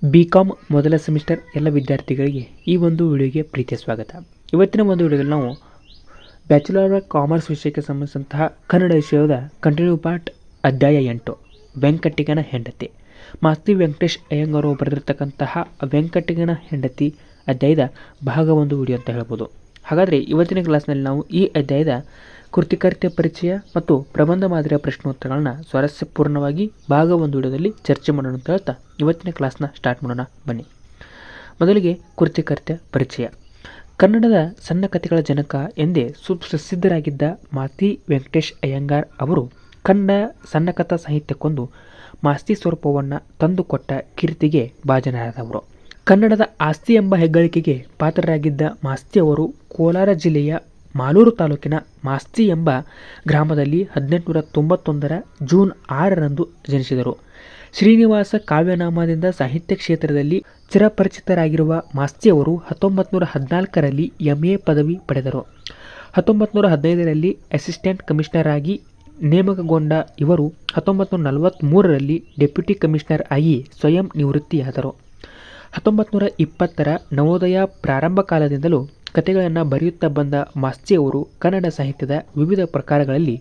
ಬಿ.ಕಾಮ್ ಮೊದಲ ಸೆಮಿಸ್ಟರ್ ಎಲ್ಲ ವಿದ್ಯಾರ್ಥಿಗಳಿಗೆ ಈ ಒಂದು ವಿಡಿಯೋಗೆ ಪ್ರೀತಿಯ ಸ್ವಾಗತ. ಇವತ್ತಿನ ಒಂದು ವಿಡಿಯೋದಲ್ಲಿ ನಾವು ಬ್ಯಾಚುಲರ್ ಆಫ್ ಕಾಮರ್ಸ್ ವಿಷಯಕ್ಕೆ ಸಂಬಂಧಿಸಿದಂತಹ ಕನ್ನಡ ವಿಷಯದ ಕಂಟಿನ್ಯೂ ಪಾರ್ಟ್ ಅಧ್ಯಾಯ 8 ವೆಂಕಟಿಗನ ಹೆಂಡತಿ. ಮಾಸ್ತಿ ವೆಂಕಟೇಶ್ ಅಯ್ಯಂಗಾರ್ ಅವರು ಬರೆದಿರ್ತಕ್ಕಂತಹ ವೆಂಕಟಿಗನ ಹೆಂಡತಿ ಅಧ್ಯಾಯದ ಭಾಗ ಒಂದು ವಿಡಿಯೋ ಅಂತ ಹೇಳ್ಬೋದು. ಹಾಗಾದರೆ ಇವತ್ತಿನ ಕ್ಲಾಸ್ನಲ್ಲಿ ನಾವು ಈ ಅಧ್ಯಾಯದ ಕೃತಿಕರ್ತೆಯ ಪರಿಚಯ ಮತ್ತು ಪ್ರಬಂಧ ಮಾದರಿಯ ಪ್ರಶ್ನೋತ್ತರಗಳನ್ನ ಸ್ವಾರಸ್ಯಪೂರ್ಣವಾಗಿ ಭಾಗ ಒಂದು ವಿಡಿಯೋದಲ್ಲಿ ಚರ್ಚೆ ಮಾಡೋಣ ಅಂತ ಹೇಳ್ತಾ ಇವತ್ತಿನ ಕ್ಲಾಸ್ನ ಸ್ಟಾರ್ಟ್ ಮಾಡೋಣ ಬನ್ನಿ. ಮೊದಲಿಗೆ ಕೃತಿಕರ್ತೆಯ ಪರಿಚಯ. ಕನ್ನಡದ ಸಣ್ಣ ಕಥೆಗಳ ಜನಕ ಎಂದೇ ಸುಪ್ರಸಿದ್ಧರಾಗಿದ್ದ ಮಾಸ್ತಿ ವೆಂಕಟೇಶ್ ಅಯ್ಯಂಗಾರ್ ಅವರು ಕನ್ನಡ ಸಣ್ಣ ಕಥಾ ಸಾಹಿತ್ಯಕ್ಕೊಂದು ಮಾಸ್ತಿ ಸ್ವರೂಪವನ್ನು ತಂದುಕೊಟ್ಟ ಕೀರ್ತಿಗೆ ಭಾಜನರಾದವರು. ಕನ್ನಡದ ಆಸ್ತಿ ಎಂಬ ಹೆಗ್ಗಳಿಕೆಗೆ ಪಾತ್ರರಾಗಿದ್ದ ಮಾಸ್ತಿ ಅವರು ಕೋಲಾರ ಜಿಲ್ಲೆಯ ಮಾಲೂರು ತಾಲೂಕಿನ ಮಾಸ್ತಿ ಎಂಬ ಗ್ರಾಮದಲ್ಲಿ 1891 ಜೂನ್ 6ರಂದು ಜನಿಸಿದರು. ಶ್ರೀನಿವಾಸ ಕಾವ್ಯನಾಮದಿಂದ ಸಾಹಿತ್ಯ ಕ್ಷೇತ್ರದಲ್ಲಿ ಚಿರಪರಿಚಿತರಾಗಿರುವ ಮಾಸ್ತಿಯವರು 1914ರಲ್ಲಿ MA ಪದವಿ ಪಡೆದರು. 1915ರಲ್ಲಿ ಅಸಿಸ್ಟೆಂಟ್ ಕಮಿಷನರ್ ಆಗಿ ನೇಮಕಗೊಂಡ ಇವರು 1943ರಲ್ಲಿ ಡೆಪ್ಯೂಟಿ ಕಮಿಷನರ್ ಆಗಿ ಸ್ವಯಂ ನಿವೃತ್ತಿಯಾದರು. 1920ರ ನವೋದಯ ಪ್ರಾರಂಭ ಕಾಲದಿಂದಲೂ ಕಥೆಗಳನ್ನು ಬರೆಯುತ್ತಾ ಬಂದ ಮಾಸ್ತಿಯವರು ಕನ್ನಡ ಸಾಹಿತ್ಯದ ವಿವಿಧ ಪ್ರಕಾರಗಳಲ್ಲಿ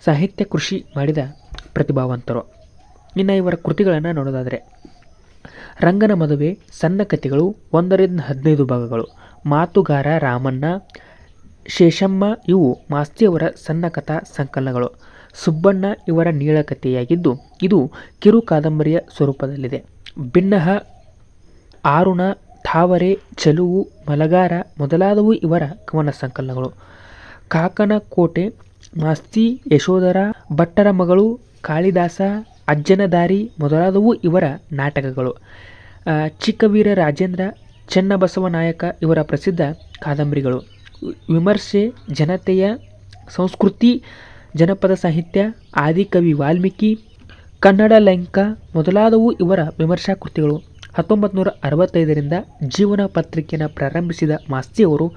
ಸಾಹಿತ್ಯ ಕೃಷಿ ಮಾಡಿದ ಪ್ರತಿಭಾವಂತರು. ಇನ್ನು ಇವರ ಕೃತಿಗಳನ್ನು ನೋಡೋದಾದರೆ ರಂಗನ ಮದುವೆ ಸಣ್ಣ ಕಥೆಗಳು 1-15 ಭಾಗಗಳು, ಮಾತುಗಾರ ರಾಮಣ್ಣ, ಶೇಷಮ್ಮ ಇವು ಮಾಸ್ತಿಯವರ ಸಣ್ಣ ಕಥಾ ಸಂಕಲನಗಳು. ಸುಬ್ಬಣ್ಣ ಇವರ ನೀಳಕಥೆಯಾಗಿದ್ದು ಇದು ಕಿರು ಕಾದಂಬರಿಯ ಸ್ವರೂಪದಲ್ಲಿದೆ. ಬಿನ್ನಹ, ಆರುಣ, ಥಾವರೆ, ಚೆಲುವು, ಮಲಗಾರ ಮೊದಲಾದವು ಇವರ ಕವನ ಸಂಕಲನಗಳು. ಕಾಕನ ಕೋಟೆ, ಮಾಸ್ತಿ, ಯಶೋಧರ, ಭಟ್ಟರ ಮಗಳು, ಕಾಳಿದಾಸ, ಅಜ್ಜನ ದಾರಿ ಮೊದಲಾದವು ಇವರ ನಾಟಕಗಳು. ಚಿಕ್ಕವೀರ ರಾಜೇಂದ್ರ, ಚೆನ್ನಬಸವ ನಾಯಕ ಇವರ ಪ್ರಸಿದ್ಧ ಕಾದಂಬರಿಗಳು. ವಿಮರ್ಶೆ, ಜನತೆಯ ಸಂಸ್ಕೃತಿ, ಜನಪದ ಸಾಹಿತ್ಯ, ಆದಿಕವಿ ವಾಲ್ಮೀಕಿ, ಕನ್ನಡ ಲಂಕ ಮೊದಲಾದವು ಇವರ ವಿಮರ್ಶಾ ಕೃತಿಗಳು. 1965ರಿಂದ ಜೀವನ ಪತ್ರಿಕೆಯನ್ನು ಪ್ರಾರಂಭಿಸಿದ ಮಾಸ್ತಿಯವರು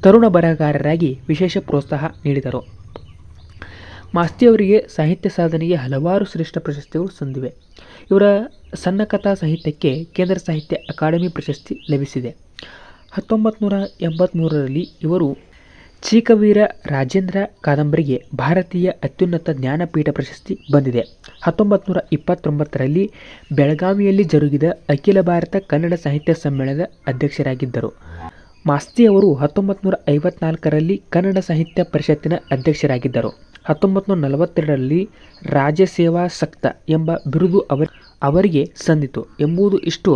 ತರುಣ ಬರಹಗಾರರಾಗಿ ವಿಶೇಷ ಪ್ರೋತ್ಸಾಹ ನೀಡಿದರು. ಮಾಸ್ತಿಯವರಿಗೆ ಸಾಹಿತ್ಯ ಸಾಧನೆಗೆ ಹಲವಾರು ಶ್ರೇಷ್ಠ ಪ್ರಶಸ್ತಿಗಳು ಸಂದಿವೆ. ಇವರ ಸಣ್ಣ ಕಥಾ ಸಾಹಿತ್ಯಕ್ಕೆ ಕೇಂದ್ರ ಸಾಹಿತ್ಯ ಅಕಾಡೆಮಿ ಪ್ರಶಸ್ತಿ ಲಭಿಸಿದೆ. 1983ರಲ್ಲಿ ಇವರು ಚಿಕ್ಕವೀರ ರಾಜೇಂದ್ರ ಕಾದಂಬರಿಗೆ ಭಾರತೀಯ ಅತ್ಯುನ್ನತ ಜ್ಞಾನಪೀಠ ಪ್ರಶಸ್ತಿ ಬಂದಿದೆ. 1929ರಲ್ಲಿ ಬೆಳಗಾವಿಯಲ್ಲಿ ಜರುಗಿದ ಅಖಿಲ ಭಾರತ ಕನ್ನಡ ಸಾಹಿತ್ಯ ಸಮ್ಮೇಳನದ ಅಧ್ಯಕ್ಷರಾಗಿದ್ದರು. ಮಾಸ್ತಿಯವರು 1954ರಲ್ಲಿ ಕನ್ನಡ ಸಾಹಿತ್ಯ ಪರಿಷತ್ತಿನ ಅಧ್ಯಕ್ಷರಾಗಿದ್ದರು. 1942ರಲ್ಲಿ ರಾಜಸೇವಾಸಕ್ತ ಎಂಬ ಬಿರುದು ಅವರಿಗೆ ಸಂದಿತು ಎಂಬುದು ಇಷ್ಟು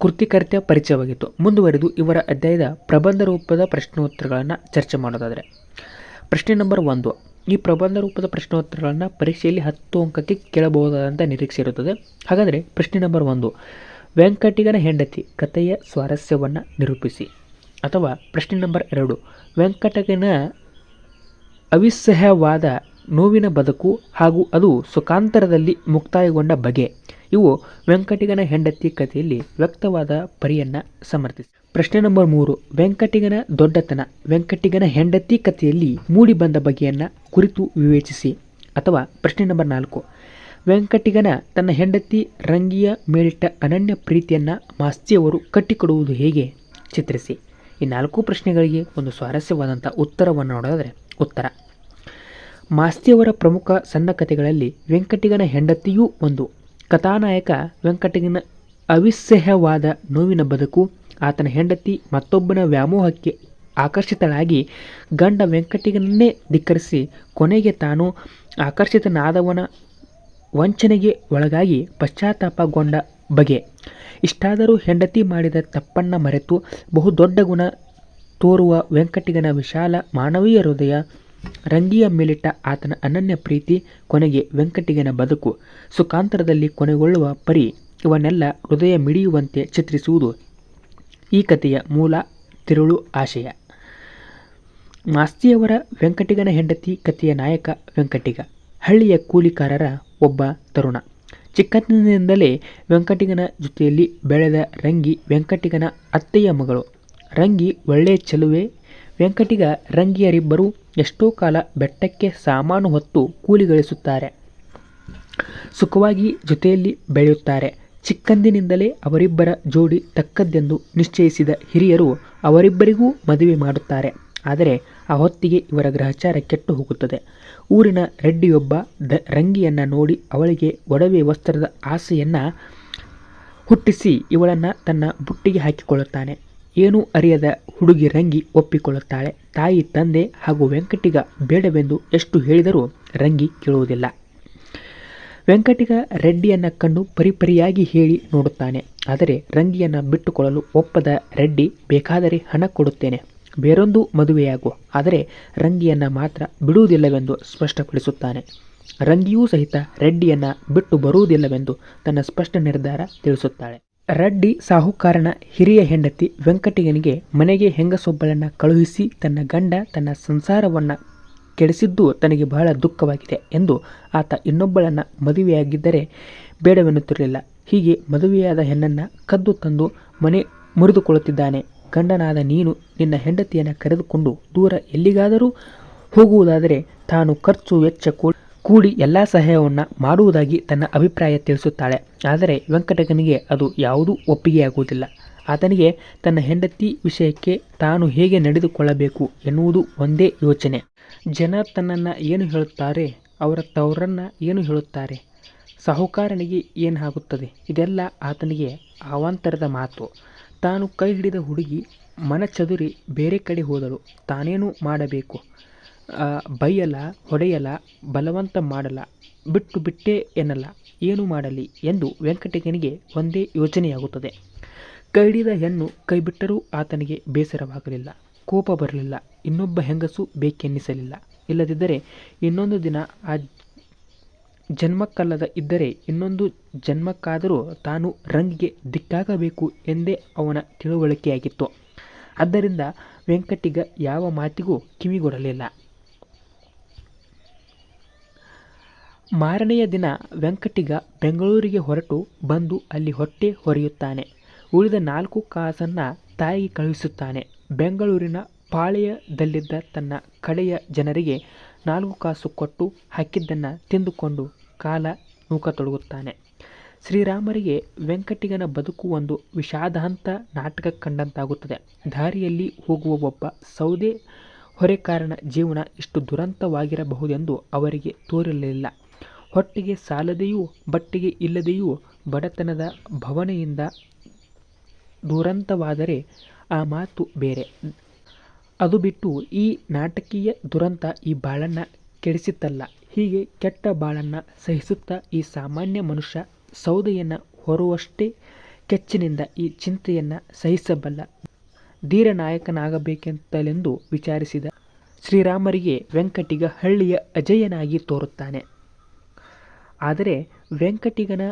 ಕೃತಿಕರ್ತೆಯ ಪರಿಚಯವಾಗಿತ್ತು. ಮುಂದುವರೆದು ಇವರ ಅಧ್ಯಾಯದ ಪ್ರಬಂಧ ರೂಪದ ಪ್ರಶ್ನೋತ್ತರಗಳನ್ನು ಚರ್ಚೆ ಮಾಡೋದಾದರೆ ಪ್ರಶ್ನೆ ನಂಬರ್ 1. ಈ ಪ್ರಬಂಧ ರೂಪದ ಪ್ರಶ್ನೋತ್ತರಗಳನ್ನು ಪರೀಕ್ಷೆಯಲ್ಲಿ 10 ಅಂಕಕ್ಕೆ ಕೇಳಬಹುದಾದಂಥ ನಿರೀಕ್ಷೆ ಇರುತ್ತದೆ. ಹಾಗಾದರೆ ಪ್ರಶ್ನೆ ನಂಬರ್ 1, ವೆಂಕಟಿಗನ ಹೆಂಡತಿ ಕಥೆಯ ಸ್ವಾರಸ್ಯವನ್ನು ನಿರೂಪಿಸಿ. ಅಥವಾ ಪ್ರಶ್ನೆ ನಂಬರ್ 2, ವೆಂಕಟಗನ ಅವಿಸಹ್ಯವಾದ ನೋವಿನ ಬದುಕು ಹಾಗೂ ಅದು ಸುಖಾಂತರದಲ್ಲಿ ಮುಕ್ತಾಯಗೊಂಡ ಬಗೆ ಇವು ವೆಂಕಟಿಗನ ಹೆಂಡತಿ ಕಥೆಯಲ್ಲಿ ವ್ಯಕ್ತವಾದ ಪರಿಯನ್ನು ಸಮರ್ಥಿಸಿ. ಪ್ರಶ್ನೆ ನಂಬರ್ 3, ವೆಂಕಟಿಗನ ದೊಡ್ಡತನ ವೆಂಕಟಿಗನ ಹೆಂಡತಿ ಕಥೆಯಲ್ಲಿ ಮೂಡಿಬಂದ ಬಗೆಯನ್ನು ಕುರಿತು ವಿವೇಚಿಸಿ. ಅಥವಾ ಪ್ರಶ್ನೆ ನಂಬರ್ 4, ವೆಂಕಟಿಗನ ತನ್ನ ಹೆಂಡತಿ ರಂಗಿಯ ಮೇಲಿಟ್ಟ ಅನನ್ಯ ಪ್ರೀತಿಯನ್ನು ಮಾಸ್ತಿಯವರು ಕಟ್ಟಿಕೊಡುವುದು ಹೇಗೆ ಚಿತ್ರಿಸಿ. ಈ 4 ಪ್ರಶ್ನೆಗಳಿಗೆ ಒಂದು ಸ್ವಾರಸ್ಯವಾದಂಥ ಉತ್ತರವನ್ನು ನೋಡೋದಾದರೆ ಉತ್ತರ. ಮಾಸ್ತಿಯವರ ಪ್ರಮುಖ ಸಣ್ಣ ಕಥೆಗಳಲ್ಲಿ ವೆಂಕಟಿಗನ ಹೆಂಡತಿಯೂ ಒಂದು. ಕಥಾನಾಯಕ ವೆಂಕಟಿಗನ ಅವಿಸಹ್ಯವಾದ ನೋವಿನ ಬದುಕು, ಆತನ ಹೆಂಡತಿ ಮತ್ತೊಬ್ಬನ ವ್ಯಾಮೋಹಕ್ಕೆ ಆಕರ್ಷಿತಳಾಗಿ ಗಂಡ ವೆಂಕಟಿಗನನ್ನೇ ಧಿಕ್ಕರಿಸಿ ಕೊನೆಗೆ ತಾನು ಆಕರ್ಷಿತನಾದವನ ವಂಚನೆಗೆ ಒಳಗಾಗಿ ಪಶ್ಚಾತ್ತಾಪಗೊಂಡ ಬಗೆ. ಇಷ್ಟಾದರೂ ಹೆಂಡತಿ ಮಾಡಿದ ತಪ್ಪನ್ನು ಮರೆತು ಬಹುದೊಡ್ಡ ಗುಣ ತೋರುವ ವೆಂಕಟಿಗನ ವಿಶಾಲ ಮಾನವೀಯ ಹೃದಯ, ರಂಗಿಯ ಮೇಲಿಟ್ಟ ಆತನ ಅನನ್ಯ ಪ್ರೀತಿ, ಕೊನೆಗೆ ವೆಂಕಟಿಗನ ಬದುಕು ಸುಖಾಂತರದಲ್ಲಿ ಕೊನೆಗೊಳ್ಳುವ ಪರಿ ಇವನ್ನೆಲ್ಲ ಹೃದಯ ಮಿಡಿಯುವಂತೆ ಚಿತ್ರಿಸುವುದು ಈ ಕಥೆಯ ಮೂಲ ತಿರುಳು ಆಶಯ. ಮಾಸ್ತಿಯವರ ವೆಂಕಟಿಗನ ಹೆಂಡತಿ ಕಥೆಯ ನಾಯಕ ವೆಂಕಟಿಗ ಹಳ್ಳಿಯ ಕೂಲಿಕಾರರ ಒಬ್ಬ ತರುಣ. ಚಿಕ್ಕಂದಿನಿಂದಲೇ ವೆಂಕಟಿಗನ ಜೊತೆಯಲ್ಲಿ ಬೆಳೆದ ರಂಗಿ ವೆಂಕಟಿಗನ ಅತ್ತೆಯ ಮಗಳು. ರಂಗಿ ಒಳ್ಳೆಯ ಚೆಲುವೆ. ವೆಂಕಟಿಗ ರಂಗಿಯರಿಬ್ಬರೂ ಎಷ್ಟೋ ಕಾಲ ಬೆಟ್ಟಕ್ಕೆ ಸಾಮಾನು ಹೊತ್ತು ಕೂಲಿ ಗಳಿಸುತ್ತಾರೆ. ಸುಖವಾಗಿ ಜೊತೆಯಲ್ಲಿ ಬೆಳೆಯುತ್ತಾರೆ. ಚಿಕ್ಕಂದಿನಿಂದಲೇ ಅವರಿಬ್ಬರ ಜೋಡಿ ತಕ್ಕದ್ದೆಂದು ನಿಶ್ಚಯಿಸಿದ ಹಿರಿಯರು ಅವರಿಬ್ಬರಿಗೂ ಮದುವೆ ಮಾಡುತ್ತಾರೆ. ಆದರೆ ಆ ಹೊತ್ತಿಗೆ ಇವರ ಗ್ರಹಚಾರ ಕೆಟ್ಟು ಹೋಗುತ್ತದೆ. ಊರಿನ ರೆಡ್ಡಿಯೊಬ್ಬ ರಂಗಿಯನ್ನು ನೋಡಿ ಅವಳಿಗೆ ಒಡವೆ ವಸ್ತ್ರದ ಆಸೆಯನ್ನು ಹುಟ್ಟಿಸಿ ಇವಳನ್ನು ತನ್ನ ಬುಟ್ಟಿಗೆ ಹಾಕಿಕೊಳ್ಳುತ್ತಾನೆ. ಏನೂ ಅರಿಯದ ಹುಡುಗಿ ರಂಗಿ ಒಪ್ಪಿಕೊಳ್ಳುತ್ತಾಳೆ. ತಾಯಿ, ತಂದೆ ಹಾಗೂ ವೆಂಕಟಿಗ ಬೇಡವೆಂದು ಎಷ್ಟು ಹೇಳಿದರೂ ರಂಗಿ ಕೇಳುವುದಿಲ್ಲ. ವೆಂಕಟಿಗ ರೆಡ್ಡಿಯನ್ನು ಕಂಡು ಪರಿಪರಿಯಾಗಿ ಹೇಳಿ ನೋಡುತ್ತಾನೆ. ಆದರೆ ರಂಗಿಯನ್ನು ಬಿಟ್ಟುಕೊಳ್ಳಲು ಒಪ್ಪದ ರೆಡ್ಡಿ, ಬೇಕಾದರೆ ಹಣ ಕೊಡುತ್ತೇನೆ, ಬೇರೊಂದು ಮದುವೆಯಾಗು, ಆದರೆ ರಂಗಿಯನ್ನು ಮಾತ್ರ ಬಿಡುವುದಿಲ್ಲವೆಂದು ಸ್ಪಷ್ಟಪಡಿಸುತ್ತಾನೆ. ರಂಗಿಯೂ ಸಹಿತ ರೆಡ್ಡಿಯನ್ನು ಬಿಟ್ಟು ಬರುವುದಿಲ್ಲವೆಂದು ತನ್ನ ಸ್ಪಷ್ಟ ನಿರ್ಧಾರ ತಿಳಿಸುತ್ತಾಳೆ. ರೆಡ್ಡಿ ಸಾಹುಕಾರನ ಹಿರಿಯ ಹೆಂಡತಿ ವೆಂಕಟಿಗನಿಗೆ ಮನೆಗೆ ಹೆಂಗಸೊಬ್ಬಳನ್ನು ಕಳುಹಿಸಿ ತನ್ನ ಗಂಡ ತನ್ನ ಸಂಸಾರವನ್ನು ಕೆಡಿಸಿದ್ದು ತನಗೆ ಬಹಳ ದುಃಖವಾಗಿದೆ ಎಂದು ಆತ ಇನ್ನೊಬ್ಬಳನ್ನು ಮದುವೆಯಾಗಿದ್ದರೆ ಬೇಡವೆನ್ನುತ್ತಿರಲಿಲ್ಲ. ಹೀಗೆ ಮದುವೆಯಾದ ಹೆಣ್ಣನ್ನು ಕದ್ದು ತಂದು ಮನೆ ಮುರಿದುಕೊಳ್ಳುತ್ತಿದ್ದಾನೆ. ಗಂಡನಾದ ನೀನು ನಿನ್ನ ಹೆಂಡತಿಯನ್ನು ಕರೆದುಕೊಂಡು ದೂರ ಎಲ್ಲಿಗಾದರೂ ಹೋಗುವುದಾದರೆ ತಾನು ಖರ್ಚು ವೆಚ್ಚ ಕೂಡಿ ಎಲ್ಲ ಸಹಾಯವನ್ನು ಮಾಡುವುದಾಗಿ ತನ್ನ ಅಭಿಪ್ರಾಯ ತಿಳಿಸುತ್ತಾಳೆ. ಆದರೆ ವೆಂಕಟಗನಿಗೆ ಅದು ಯಾವುದೂ ಒಪ್ಪಿಗೆಯಾಗುವುದಿಲ್ಲ. ಆತನಿಗೆ ತನ್ನ ಹೆಂಡತಿ ವಿಷಯಕ್ಕೆ ತಾನು ಹೇಗೆ ನಡೆದುಕೊಳ್ಳಬೇಕು ಎನ್ನುವುದು ಒಂದೇ ಯೋಚನೆ. ಜನ ತನ್ನನ್ನು ಏನು ಹೇಳುತ್ತಾರೆ, ಅವರ ತವರನ್ನು ಏನು ಹೇಳುತ್ತಾರೆ, ಸಾಹುಕಾರನಿಗೆ ಏನಾಗುತ್ತದೆ, ಇದೆಲ್ಲ ಆತನಿಗೆ ಅವಾಂತರದ ಮಾತು. ತಾನು ಕೈ ಹಿಡಿದ ಹುಡುಗಿ ಮನಚದುರಿ ಬೇರೆ ಕಡೆ ಹೋದಳು. ತಾನೇನು ಮಾಡಬೇಕು? ಬೈಯಲ, ಹೊಡೆಯಲ, ಬಲವಂತ ಮಾಡಲ, ಬಿಟ್ಟು ಬಿಟ್ಟೇ ಎನ್ನಲ್ಲ, ಏನು ಮಾಡಲಿ ಎಂದು ವೆಂಕಟಗನಿಗೆ ಒಂದೇ ಯೋಚನೆಯಾಗುತ್ತದೆ. ಕೈ ಹಿಡಿದ ಹೆಣ್ಣು ಕೈ ಬಿಟ್ಟರೂ ಆತನಿಗೆ ಬೇಸರವಾಗಲಿಲ್ಲ, ಕೋಪ ಬರಲಿಲ್ಲ, ಇನ್ನೊಬ್ಬ ಹೆಂಗಸು ಬೇಕೆನ್ನಿಸಲಿಲ್ಲ. ಇಲ್ಲದಿದ್ದರೆ ಇನ್ನೊಂದು ದಿನ ಆ ಜನ್ಮಕ್ಕಲ್ಲದ ಇದ್ದರೆ ಇನ್ನೊಂದು ಜನ್ಮಕ್ಕಾದರೂ ತಾನು ರಂಗಿಗೆ ದಿಕ್ಕಾಗಬೇಕು ಎಂದೇ ಅವನ ತಿಳುವಳಿಕೆಯಾಗಿತ್ತು. ಆದ್ದರಿಂದ ವೆಂಕಟಿಗ ಯಾವ ಮಾತಿಗೂ ಕಿವಿಗೊಡಲಿಲ್ಲ. ಮಾರನೆಯ ದಿನ ವೆಂಕಟಿಗ ಬೆಂಗಳೂರಿಗೆ ಹೊರಟು ಬಂದು ಅಲ್ಲಿ ಹೊಟ್ಟೆ ಹೊರೆಯುತ್ತಾನೆ. ಉಳಿದ 4 ಕಾಸನ್ನು ತಾಯಿಗೆ ಕಳುಹಿಸುತ್ತಾನೆ. ಬೆಂಗಳೂರಿನ ಪಾಳೆಯದಲ್ಲಿದ್ದ ತನ್ನ ಕಡೆಯ ಜನರಿಗೆ 4 ಕಾಸು ಕೊಟ್ಟು ಹಾಕಿದ್ದನ್ನು ತಿಂದುಕೊಂಡು ಕಾಲ ನೂಕತೊಡಗುತ್ತಾನೆ. ಶ್ರೀರಾಮರಿಗೆ ವೆಂಕಟಿಗನ ಬದುಕು ಒಂದು ವಿಷಾದಾಂತ ನಾಟಕ ಕಂಡಂತಾಗುತ್ತದೆ. ದಾರಿಯಲ್ಲಿ ಹೋಗುವ ಒಬ್ಬ ಸೌದೆ ಹೊರೆಕಾರನ ಜೀವನ ಇಷ್ಟು ದುರಂತವಾಗಿರಬಹುದೆಂದು ಅವರಿಗೆ ತೋರಲಿಲ್ಲ. ಹೊಟ್ಟೆಗೆ ಸಾಲದೆಯೂ ಬಟ್ಟೆಗೆ ಇಲ್ಲದೆಯೂ ಬಡತನದ ಭವನೆಯಿಂದ ದುರಂತವಾದರೆ ಆ ಮಾತು ಬೇರೆ. ಅದು ಬಿಟ್ಟು ಈ ನಾಟಕೀಯ ದುರಂತ ಈ ಬಾಳನ್ನು ಕೆಡಿಸಿತಲ್ಲ. ಹೀಗೆ ಕೆಟ್ಟ ಬಾಳನ್ನು ಸಹಿಸುತ್ತಾ ಈ ಸಾಮಾನ್ಯ ಮನುಷ್ಯ ಸೌದೆಯನ್ನು ಹೊರುವಷ್ಟೇ ಕೆಚ್ಚಿನಿಂದ ಈ ಚಿಂತೆಯನ್ನು ಸಹಿಸಬಲ್ಲ ಧೀರನಾಯಕನಾಗಬೇಕೆಂತಲೆಂದು ವಿಚಾರಿಸಿದ ಶ್ರೀರಾಮರಿಗೆ ವೆಂಕಟಿಗ ಹಳ್ಳಿಯ ಅಜಯನಾಗಿ ತೋರುತ್ತಾನೆ. ಆದರೆ ವೆಂಕಟಿಗನ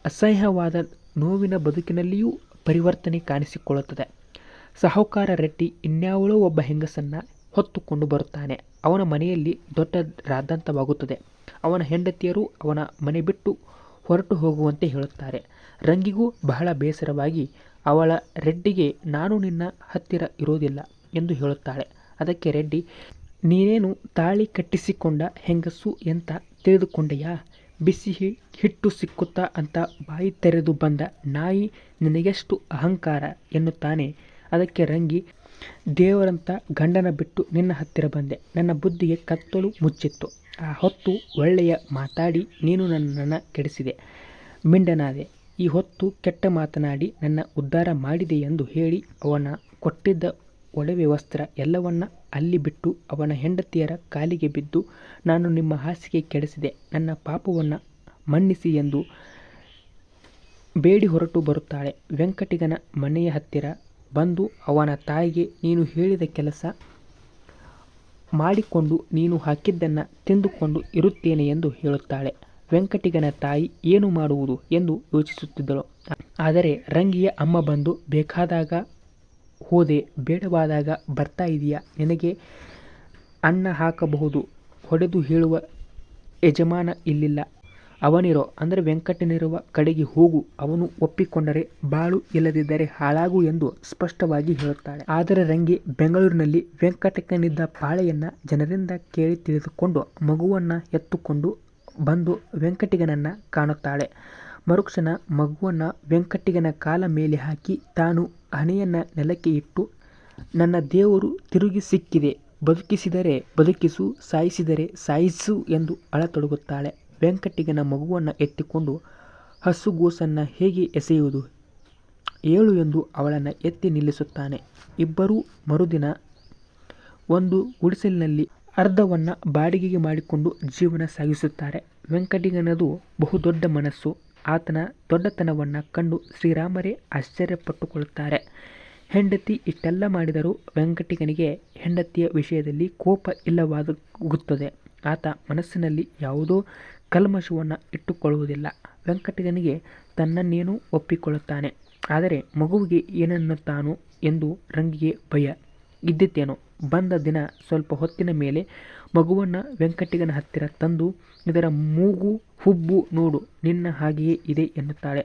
ಅಸಹ್ಯವಾದ ನೋವಿನ ಬದುಕಿನಲ್ಲಿಯೂ ಪರಿವರ್ತನೆ ಕಾಣಿಸಿಕೊಳ್ಳುತ್ತದೆ. ಸಾಹುಕಾರ ರೆಡ್ಡಿ ಇನ್ಯಾವಳೋ ಒಬ್ಬ ಹೆಂಗಸನ್ನು ಹೊತ್ತುಕೊಂಡು ಬರುತ್ತಾನೆ. ಅವನ ಮನೆಯಲ್ಲಿ ದೊಡ್ಡ ರಾದ್ಧಾಂತವಾಗುತ್ತದೆ. ಅವನ ಹೆಂಡತಿಯರು ಅವನ ಮನೆ ಬಿಟ್ಟು ಹೊರಟು ಹೋಗುವಂತೆ ಹೇಳುತ್ತಾರೆ. ರಂಗಿಗೂ ಬಹಳ ಬೇಸರವಾಗಿ ಅವಳ ರೆಡ್ಡಿಗೆ, ನಾನು ನಿನ್ನ ಹತ್ತಿರ ಇರೋದಿಲ್ಲ ಎಂದು ಹೇಳುತ್ತಾಳೆ. ಅದಕ್ಕೆ ರೆಡ್ಡಿ, ನೀನೇನು ತಾಳಿ ಕಟ್ಟಿಸಿಕೊಂಡ ಹೆಂಗಸು ಎಂತ ತಿಳಿದುಕೊಂಡೆಯಾ? ಬಿಸಿ ಹಿಟ್ಟು ಸಿಕ್ಕುತ್ತಾ ಅಂತ ಬಾಯಿ ತೆರೆದು ಬಂದ ನಾಯಿ, ನಿನಗೆಷ್ಟು ಅಹಂಕಾರ ಎನ್ನುತ್ತಾನೆ. ಅದಕ್ಕೆ ರಂಗಿ, ದೇವರಂತ ಗಂಡನ ಬಿಟ್ಟು ನಿನ್ನ ಹತ್ತಿರ ಬಂದೆ. ನನ್ನ ಬುದ್ಧಿಗೆ ಕತ್ತಲು ಮುಚ್ಚಿತ್ತು. ಆ ಹೊತ್ತು ಒಳ್ಳೆಯ ಮಾತಾಡಿ ನೀನು ನನ್ನನ್ನು ಕೆಡಿಸಿದೆ, ಮಿಂಡನಾದೆ. ಈ ಹೊತ್ತು ಕೆಟ್ಟ ಮಾತನಾಡಿ ನನ್ನ ಉದ್ಧಾರ ಮಾಡಿದೆ ಎಂದು ಹೇಳಿ ಅವನ ಕೊಟ್ಟಿದ್ದ ಒಡವೆ ವಸ್ತ್ರ ಎಲ್ಲವನ್ನ ಅಲ್ಲಿ ಬಿಟ್ಟು ಅವನ ಹೆಂಡತಿಯರ ಕಾಲಿಗೆ ಬಿದ್ದು, ನಾನು ನಿಮ್ಮ ಹಾಸಿಗೆ ಕೆಡಿಸಿದೆ, ನನ್ನ ಪಾಪವನ್ನು ಮನ್ನಿಸಿ ಎಂದು ಬೇಡಿ ಹೊರಟು ಬರುತ್ತಾಳೆ. ವೆಂಕಟಿಗನ ಮನೆಯ ಹತ್ತಿರ ಬಂದು ಅವನ ತಾಯಿಗೆ, ನೀನು ಹೇಳಿದ ಕೆಲಸ ಮಾಡಿಕೊಂಡು ನೀನು ಹಾಕಿದ್ದನ್ನು ತಿಂದುಕೊಂಡು ಇರುತ್ತೇನೆ ಎಂದು ಹೇಳುತ್ತಾಳೆ. ವೆಂಕಟಿಗನ ತಾಯಿ ಏನು ಮಾಡುವುದು ಎಂದು ಯೋಚಿಸುತ್ತಿದ್ದಳು. ಆದರೆ ರಂಗಿಯ ಅಮ್ಮ ಬಂದು, ಬೇಕಾದಾಗ ಹೋದೆ, ಬೇಡವಾದಾಗ ಬರ್ತಾ ಇದೆಯಾ, ನಿನಗೆ ಅನ್ನ ಹಾಕಬಹುದು, ಹೊಡೆದು ಹೇಳುವ ಯಜಮಾನ ಇಲ್ಲಿಲ್ಲ, ಅವನಿರೋ ಅಂದರೆ ವೆಂಕಟನಿರುವ ಕಡೆಗೆ ಹೋಗು, ಅವನು ಒಪ್ಪಿಕೊಂಡರೆ ಬಾಳು, ಇಲ್ಲದಿದ್ದರೆ ಹಾಳಾಗು ಎಂದು ಸ್ಪಷ್ಟವಾಗಿ ಹೇಳುತ್ತಾಳೆ. ಆದರೆ ರಂಗಿ ಬೆಂಗಳೂರಿನಲ್ಲಿ ವೆಂಕಟಕ್ಕನಿದ್ದ ಪಾಳೆಯನ್ನು ಜನರಿಂದ ಕೇಳಿ ತಿಳಿದುಕೊಂಡು ಮಗುವನ್ನು ಎತ್ತುಕೊಂಡು ಬಂದು ವೆಂಕಟಿಗನನ್ನು ಕಾಣುತ್ತಾಳೆ. ಮರುಕ್ಷಣ ಮಗುವನ್ನು ವೆಂಕಟಿಗನ ಕಾಲ ಮೇಲೆ ಹಾಕಿ ತಾನು ಹಣೆಯನ್ನು ನೆಲಕ್ಕೆ ಇಟ್ಟು, ನನ್ನ ದೇವರು ತಿರುಗಿ ಸಿಕ್ಕಿದೆ, ಬದುಕಿಸಿದರೆ ಬದುಕಿಸು, ಸಾಯಿಸಿದರೆ ಸಾಯಿಸು ಎಂದು ಅಳತೊಡಗುತ್ತಾಳೆ. ವೆಂಕಟಿಗನ ಮಗುವನ್ನು ಎತ್ತಿಕೊಂಡು ಹಸುಗೂಸನ್ನು ಹೇಗೆ ಎಸೆಯುವುದು, ಏಳು ಎಂದು ಅವಳನ್ನು ಎತ್ತಿ ನಿಲ್ಲಿಸುತ್ತಾನೆ. ಇಬ್ಬರೂ ಮರುದಿನ ಒಂದು ಗುಡಿಸಲಿನಲ್ಲಿ ಅರ್ಧವನ್ನು ಬಾಡಿಗೆಗೆ ಮಾಡಿಕೊಂಡು ಜೀವನ ಸಾಗಿಸುತ್ತಾರೆ. ವೆಂಕಟಿಗನದು ಬಹುದೊಡ್ಡ ಮನಸ್ಸು. ಆತನ ದೊಡ್ಡತನವನ್ನು ಕಂಡು ಶ್ರೀರಾಮರೇ ಆಶ್ಚರ್ಯಪಟ್ಟುಕೊಳ್ಳುತ್ತಾರೆ. ಹೆಂಡತಿ ಇಷ್ಟೆಲ್ಲ ಮಾಡಿದರೂ ವೆಂಕಟಿಗನಿಗೆ ಹೆಂಡತಿಯ ವಿಷಯದಲ್ಲಿ ಕೋಪ ಇಲ್ಲವಾಗುತ್ತದೆ. ಆತ ಮನಸ್ಸಿನಲ್ಲಿ ಯಾವುದೋ ಕಲ್ಮಶವನ್ನು ಇಟ್ಟುಕೊಳ್ಳುವುದಿಲ್ಲ. ವೆಂಕಟಿಗನಿಗೆ ತನ್ನನ್ನೇನು ಒಪ್ಪಿಕೊಳ್ಳುತ್ತಾನೆ. ಆದರೆ ಮಗುವಿಗೆ ಏನನ್ನುತ್ತಾನೋ ಎಂದು ರಂಗಿಗೆ ಭಯ ಇದ್ದಿತೇನೋ. ಬಂದ ದಿನ ಸ್ವಲ್ಪ ಹೊತ್ತಿನ ಮೇಲೆ ಮಗುವನ್ನು ವೆಂಕಟಿಗನ ಹತ್ತಿರ ತಂದು, ಇದರ ಮೂಗು ಹುಬ್ಬು ನೋಡು, ನಿನ್ನ ಹಾಗೆಯೇ ಇದೆ ಎನ್ನುತ್ತಾಳೆ.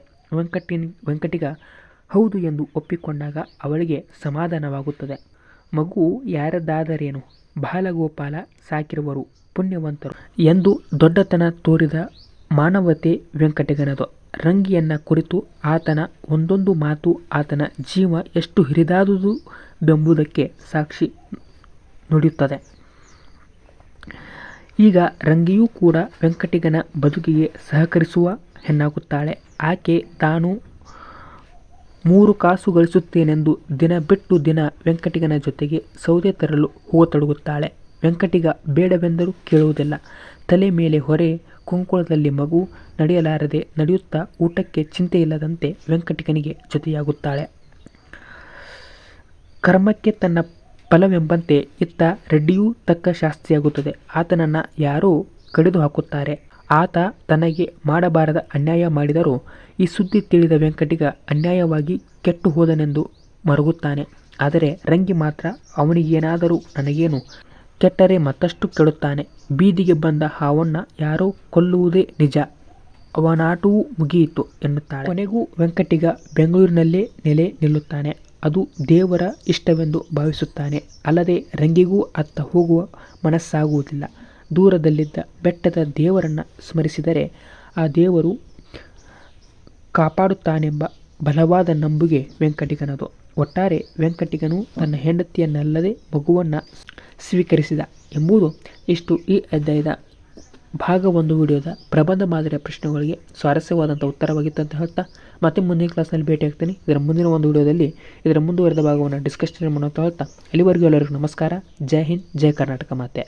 ವೆಂಕಟಿಗ ಹೌದು ಎಂದು ಒಪ್ಪಿಕೊಂಡಾಗ ಅವಳಿಗೆ ಸಮಾಧಾನವಾಗುತ್ತದೆ. ಮಗು ಯಾರದಾದರೇನು, ಬಾಲಗೋಪಾಲ ಸಾಕಿರುವರು ಪುಣ್ಯವಂತರು ಎಂದು ದೊಡ್ಡತನ ತೋರಿದ ಮಾನವತೆ ವೆಂಕಟಿಗನದು. ರಂಗಿಯನ್ನ ಕುರಿತು ಆತನ ಒಂದೊಂದು ಮಾತು ಆತನ ಜೀವ ಎಷ್ಟು ಹಿರಿದಾದುದು ಬೆಂಬುದಕ್ಕೆ ಸಾಕ್ಷಿ ನುಡಿಯುತ್ತದೆ. ಈಗ ರಂಗಿಯೂ ಕೂಡ ವೆಂಕಟಿಗನ ಬದುಕಿಗೆ ಸಹಕರಿಸುವ ಹೆಣ್ಣಾಗುತ್ತಾಳೆ. ಆಕೆ ತಾನು 3 ಕಾಸು ಗಳಿಸುತ್ತೇನೆಂದು ದಿನ ಬಿಟ್ಟು ದಿನ ವೆಂಕಟಿಗನ ಜೊತೆಗೆ ಸೌದೆ ತರಲು ಹೋಗತೊಡಗುತ್ತಾಳೆ. ವೆಂಕಟಿಗ ಬೇಡವೆಂದರೂ ಕೇಳುವುದಿಲ್ಲ. ತಲೆ ಮೇಲೆ ಹೊರೆ, ಕೊಂಕುಳದಲ್ಲಿ ಮಗು, ನಡೆಯಲಾರದೆ ನಡೆಯುತ್ತಾ ಊಟಕ್ಕೆ ಚಿಂತೆಯಿಲ್ಲದಂತೆ ವೆಂಕಟಿಗನಿಗೆ ಜೊತೆಯಾಗುತ್ತಾಳೆ. ಕರ್ಮಕ್ಕೆ ತನ್ನ ಫಲವೆಂಬಂತೆ ಇತ್ತ ರೆಡ್ಡಿಯೂ ತಕ್ಕ ಶಾಸ್ತಿಯಾಗುತ್ತದೆ. ಆತನನ್ನು ಯಾರೋ ಕಡಿದು ಹಾಕುತ್ತಾರೆ. ಆತ ತನಗೆ ಮಾಡಬಾರದ ಅನ್ಯಾಯ ಮಾಡಿದರೂ ಈ ಸುದ್ದಿ ತಿಳಿದ ವೆಂಕಟಿಗ ಅನ್ಯಾಯವಾಗಿ ಕೆಟ್ಟು ಹೋದನೆಂದು ಮರುಗುತ್ತಾನೆ. ಆದರೆ ರಂಗಿ ಮಾತ್ರ ಅವನಿಗೇನಾದರೂ ನನಗೇನು, ಕೆಟ್ಟರೆ ಮತ್ತಷ್ಟು ಕೆಡುತ್ತಾನೆ. ಬೀದಿಗೆ ಬಂದ ಹಾವನ್ನು ಯಾರೋ ಕೊಲ್ಲುವುದೇ ನಿಜ, ಅವನಾಟವೂ ಮುಗಿಯಿತು ಎನ್ನುತ್ತಾಳೆ. ಕೊನೆಗೂ ವೆಂಕಟಿಗ ಬೆಂಗಳೂರಿನಲ್ಲೇ ನೆಲೆ ನಿಲ್ಲುತ್ತಾನೆ. ಅದು ದೇವರ ಇಷ್ಟವೆಂದು ಭಾವಿಸುತ್ತಾನೆ. ಅಲ್ಲದೆ ರಂಗಿಗೂ ಅತ್ತ ಹೋಗುವ ಮನಸ್ಸಾಗುವುದಿಲ್ಲ. ದೂರದಲ್ಲಿದ್ದ ಬೆಟ್ಟದ ದೇವರನ್ನು ಸ್ಮರಿಸಿದರೆ ಆ ದೇವರು ಕಾಪಾಡುತ್ತಾನೆಂಬ ಬಲವಾದ ನಂಬುಗೆ ವೆಂಕಟಿಗನದು. ಒಟ್ಟಾರೆ ವೆಂಕಟಿಗನು ತನ್ನ ಹೆಂಡತಿಯನ್ನಲ್ಲದೆ ಮಗುವನ್ನು ಸ್ವೀಕರಿಸಿದ ಎಂಬುದು ಇಷ್ಟು ಈ ಅಧ್ಯಾಯದ ಭಾಗ 1 ವಿಡಿಯೋದ ಪ್ರಬಂಧ ಮಾದರಿಯ ಪ್ರಶ್ನೆಗಳಿಗೆ ಸ್ವಾರಸ್ಯವಾದಂಥ ಉತ್ತರವಾಗಿತ್ತು ಅಂತ ಹೇಳ್ತಾ ಮತ್ತೆ ಮುಂದಿನ ಕ್ಲಾಸ್ನಲ್ಲಿ ಭೇಟಿಯಾಗ್ತೀನಿ. ಇದರ ಮುಂದಿನ ಒಂದು ವಿಡಿಯೋದಲ್ಲಿ ಇದರ ಮುಂದುವರೆದ ಭಾಗವನ್ನು ಡಿಸ್ಕಷನ್ ಮಾಡೋಂತ ಹೇಳ್ತಾ, ಅಲ್ಲಿವರೆಗೂ ಎಲ್ಲರಿಗೂ ನಮಸ್ಕಾರ. ಜೈ ಹಿಂದ್, ಜೈ ಕರ್ನಾಟಕ ಮಾತೆ.